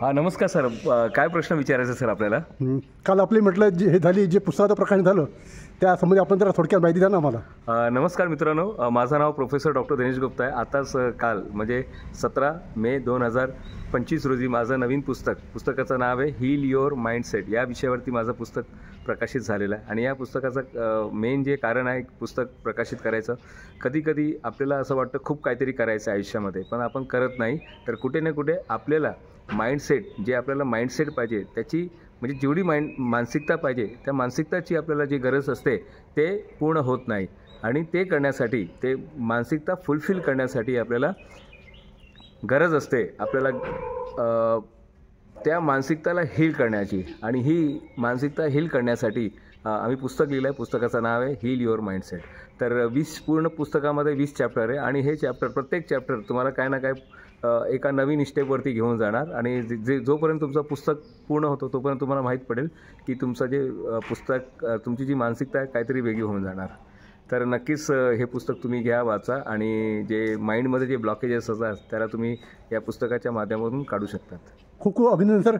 हां, नमस्कार सर. काय प्रश्न विचारायचा सर आपल्याला? काल आपली म्हटलं हे झाली जे पुस्तकाचं प्रकाशन झालं त्यासंबंधी आपण जरा थोडक्यात माहिती द्या ना आम्हाला. नमस्कार मित्रांनो, माझं नाव प्रोफेसर डॉक्टर दिनेश गुप्ता आहे. आताच काल म्हणजे 17 मे 2025 रोजी माझं नवीन पुस्तकाचं नाव आहे हील युअर माइंडसेट. या विषयावरती माझं पुस्तक प्रकाशित झालेलं आहे. आणि या पुस्तकाचं मेन जे कारण आहे पुस्तक प्रकाशित करायचं, कधी आपल्याला असं वाटतं खूप काहीतरी करायचं आहे आयुष्यामध्ये, पण आपण करत नाही. तर कुठे ना कुठे आपल्याला माइंडसेट, जे आपल्याला माइंडसेट पाहिजे त्याची म्हणजे जेवढी मानसिकता पाहिजे त्या मानसिकताची आपल्याला जी गरज असते ते पूर्ण होत नाही. आणि ते करण्यासाठी, ते मानसिकता फुलफिल करण्यासाठी आपल्याला गरज असते आपल्याला त्या मानसिकताला हील करण्याची. आणि ही मानसिकता हील करण्यासाठी आम्ही पुस्तक लिहिलं आहे. पुस्तकाचं नाव आहे हील युअर माइंडसेट. तर पूर्ण पुस्तकामध्ये 20 चॅप्टर आहे. आणि हे प्रत्येक चॅप्टर तुम्हाला काय ना काय एका नवीन स्टेपवरती घेऊन जाणार. आणि जोपर्यंत तुमचं पुस्तक पूर्ण होतो तोपर्यंत तुम्हाला माहीत पडेल की तुमचं जे पुस्तक, तुमची जी मानसिकता आहे काहीतरी वेगळी होऊन जाणार. तर नक्कीच हे पुस्तक तुम्ही घ्या, वाचा. आणि जे माइंडमध्ये जे ब्लॉकेजेस असतात त्याला तुम्ही या पुस्तकाच्या माध्यमातून काढू शकतात. खूप खूप अभिनंदन सर.